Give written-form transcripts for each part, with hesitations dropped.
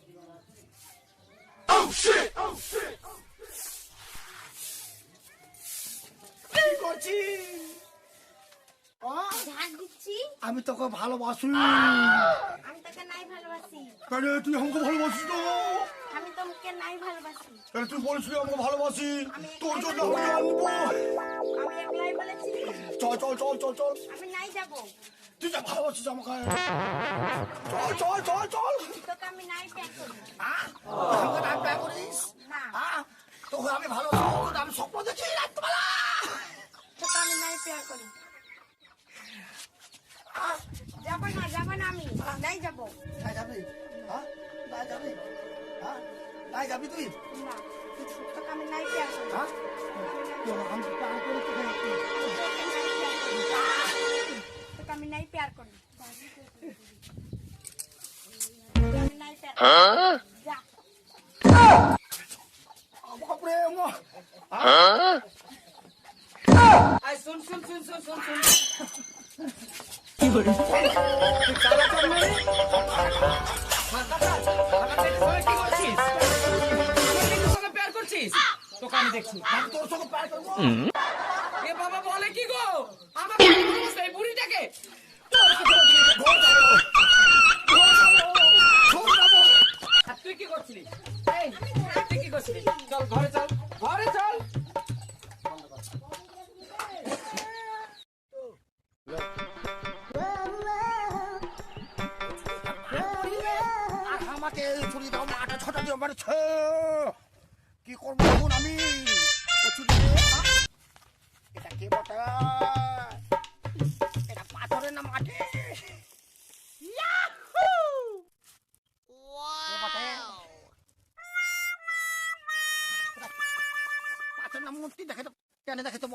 কি করছিস? ঝাড় দিচ্ছি। আমি তোকে ভালোবাসি। আমি তোকে নাই ভালোবাসি। আরে তুই আমাকে ভালোবাসিস তো? আমি তোকে নাই ভালোবাসি। আরে তুই বলছিলি আমাকে ভালোবাসি, আমি তোর জন্য একলাই আমি আনবো। আমি একলাই বলেছি। চল চল চল চল চল, আমি নাই যাব। তুই যা ভালোবাসিস আমাকে। চল চল চল চল। তোকে আমি নাই প্যাক করি। আমাকে ডাক ডাক করিস না, তোকে আমি ভালোবাসি, আমি স্বপ্ন দেখি রাতবেলা। তোকে আমি নাই প্যাক করি। যাব না আমি নাই যাব। নাই যাবি? নাই যাবি? নাই যাবি তুই? না, তোকে আমি নাই প্যাক করি। আমি প্যার করি তোকে। তোকে আমি নাই প্যার করি। আমি নাই প্যার যা। বাপরে আয় শুন শুন শুন শুন শুন শুন তোকে আমি দেখছি। তোর সঙ্গে প্যার করবো। এ বাবা বলে কি গো আমার এই বুড়িটাকে আর তুই কি করছিলি? এই তুই কি করছিলি? চল ঘরে চল, ঘরে চল। আর আমাকে ছুরি দাও, মাটা ছটা দিয়ে মারছে। কি করবো এখন আমি? ও ছুরি দিয়ে, এটা কে বটা? এটা পাথরের না মাটি? পাথর না মূর্তি দেখে তো, কেন দেখে তো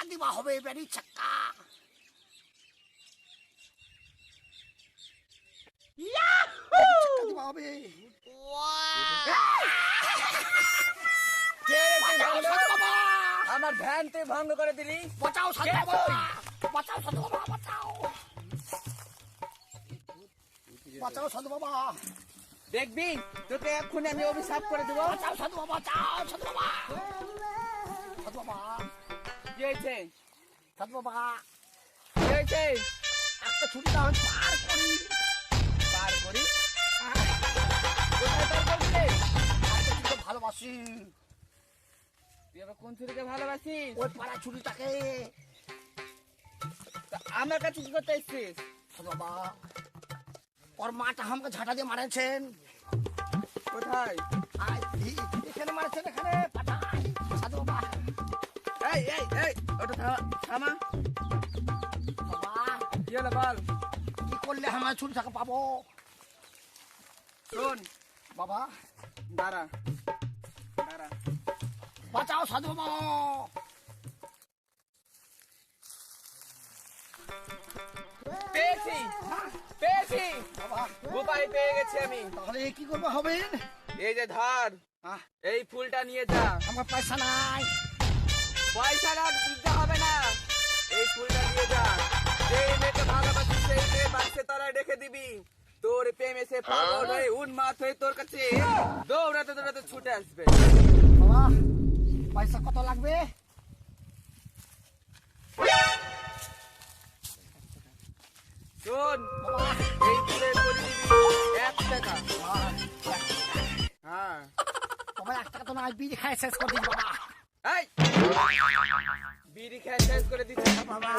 দিবা হবে বেরি ছাক্কা। দিবা হবে। আমার ভ্যান তুই ভঙ্গ করে দিলি। বাঁচাও সাধু বাবা, বাঁচাও সাধু বাবা, বাঁচাও, বাঁচাও সাধু বাবা, দেখবি তোকে এক্ষুনি আমি অভিশাপ করে দেবো। বাঁচাও সাধু বাবা, বাঁচাও সাধু বাবা, সাধু বাবা, কি হয়েছে? সাধু বাবা, কি হয়েছে? একটা ছুরি দাও, আমি পার করি। পার করি? কোথায় পার করছে? একটা ছুরিকে ভালোবাসি। তুই আবার কোন ছুরিকে ভালোবাসিস? ওই পাড়া ছুরিটাকে। তা আমার কাছে কি করতে এসছিস? সাধু বাবা, ওর মাটা আমাকে ঝাঁটা দিয়ে মারেছেন। কোথায়? এখানে মারেছেন, এখানে পাঠাই সাধু বাবা। এই এই এই ওটা থামা। বাবা কি হলো বল? কি করলে আমার ছুরিটাকে পাবো? শোন বাবা দাঁড়া দাঁড়া। বাঁচাও সাধু বাবা। পেয়েছি পেয়েছি, বাবা উপায় পেয়ে গেছি আমি। তাহলে কি করবো হবে? এই যে ধর, এই ফুলটা নিয়ে যা। আমার পয়সা নাই। পয়সা না দিতে হবে না, এই ফুলটা নিয়ে যা। যেই মেয়েকে ভালোবাসিস সেই মেয়ে বাক্সে তলায় রেখে দিবি। তোর প্রেমে সে পাগল হয়ে উন্মাদ হয়ে তোর কাছে দৌড়াতে দৌড়াতে ছুটে আসবে। বাবা পয়সা কত লাগবে? শোন, এই ফুলে করে দিবি 1 টাকা। হ্যাঁ বাবা 1 টাকা তো নাই, বিড়ি খাই শেষ করে দিস বাবা। এই বিড়ি খেয়ে শেষ করে দিচ্ছি বাবা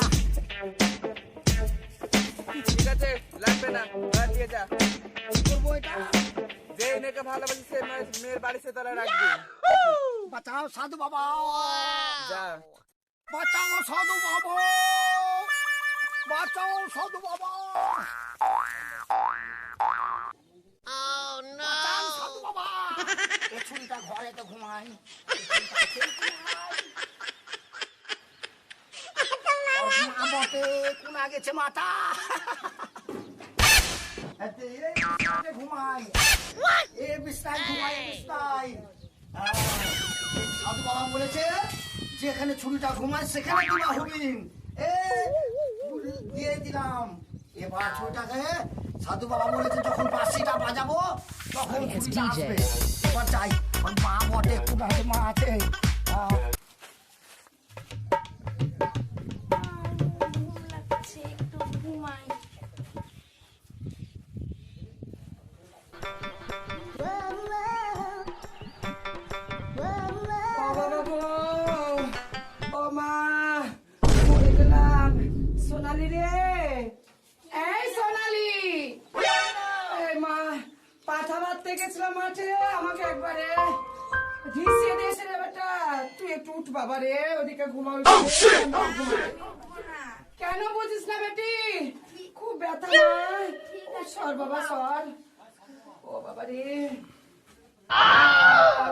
ঠিক আছে, লাগবে না, বাদ দিয়ে যা। কি করবো এটা? যে মেয়েকে ভালোবাসিস সে মেয়ের বাড়ি সে তলায় রাখবি। বাঁচাও সাধু বাবা, যা। বাঁচাও সাধু বাবা, বাঁচাও সাধু বাবা, বাঁচাও সাধু বাবা। এই ছুরিটা ঘরে তো ঘুমাই, ঘুমাতে কোনা গেছে মাথা ঘুমাই এ বিছনায় ঘুমাই বিছনায় সাধু বাবা বলেছে যেখানে ছুরিটা ঘুমায় সেখানে কিনা হরিণ এ দিয়ে দিলাম এবার ছুরিটাকে সাধু বাবা বলেছে যখন বাঁশিটা বাজাবো তখন ছুরিটা আসবে এবার যাই ওর মা বটে কোথায় মা আছে ঘুম লাগছে একটু ঘুমাই ও মা মরে গেলাম সোনালি রে এই সোনালি এই মা পাঠা মারতে গেছিলাম মাঠে আমাকে একবারে ধিসিয়ে দিয়েছে রে বেটা তুই একটু উঠ বাবা রে ওদিকে ঘুমাও কেন বুঝিস না বেটি খুব ব্যথা মা সর বাবা সর ও বাবা রে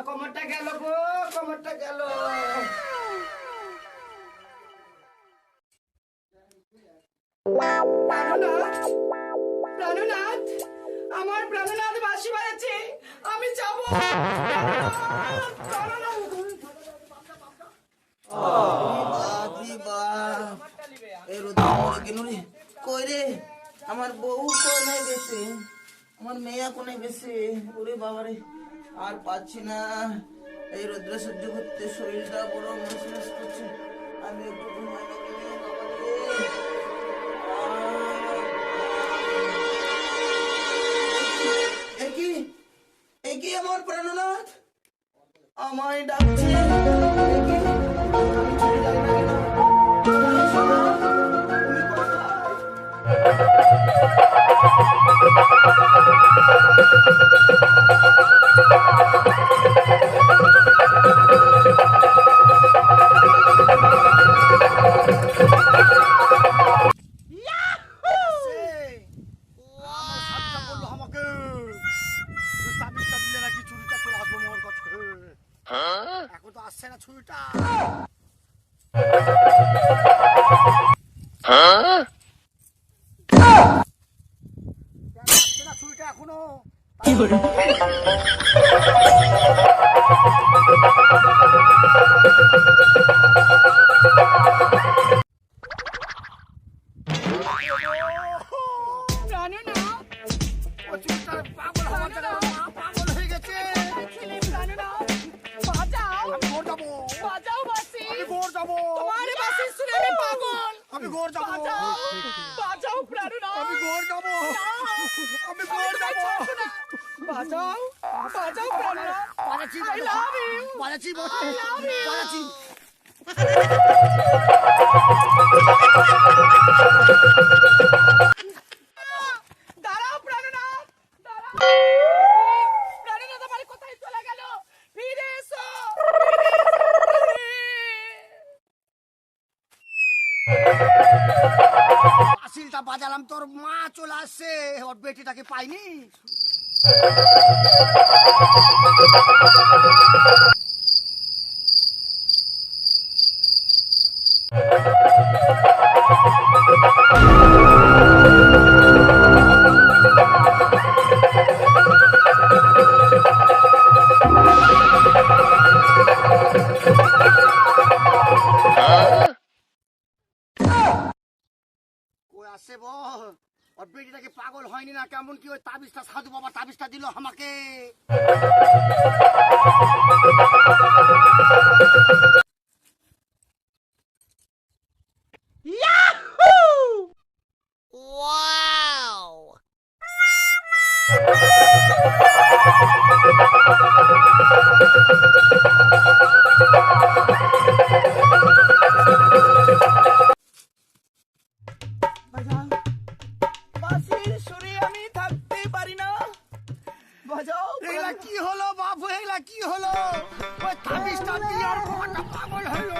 কোমরটা গেল গো কোমরটা গেল প্রাণনাথ প্রাণনাথ আমার প্রাণনাথ বাঁশি বাজাচ্ছে আমি যাব কই রে আমার বউ কোনে গেছে আমার মেয়া কোনে গেছে ওরে বাবারে আর পাচ্ছি না এই রৌদ্র সহ্য করতে শরীরটা বড় মসমস করছে আমি একটু ঘুমাই না গেলে একই আমার প্রাণনাথ আমায় ডাকছে আমি চলে যাই না কেন তুমি কোথায় এখন তো আসছে না ছুরিটা আসছে না ছুরিটা এখনো পাগল হয়ে গেছে আমি গোর যাবো বাঁচাও প্রাণনাথ আমি গোর যাবো আমি গোর যাবো বাঁচাও বাঁচাও প্রাণনাথ পালাচ্ছি I love you. পালাচ্ছি I love you. পালাচ্ছি দাঁড়াও প্রাণনাথ দাঁড়াও প্রাণনাথ আমার কোথায় চলে গেল ফিরে এসো পাঁচিলটা বাজালাম তোর মা চলে আসছে ওর বেটিটাকে পাইনি কই আসছে বল ওর বেটিটাকে পাগল হয়নি না কেমন কি ওই তাবিজটা সাধু বাবা তাবিজটা দিল আমাকে বাঁশির সুরে আমি থাকতে পারি না বাজাও এগুলা কি হলো বাবু এগুলা কি হলো ওই তাবিজটা দিয়ে আর বাবাটা পাগল হলো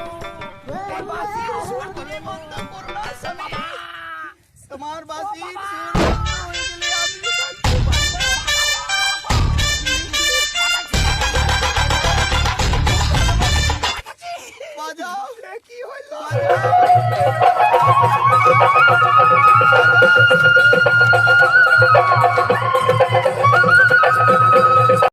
এই বাঁশির সুর তুমি বন্ধ করো না স্বামী তোমার বাঁশির সুর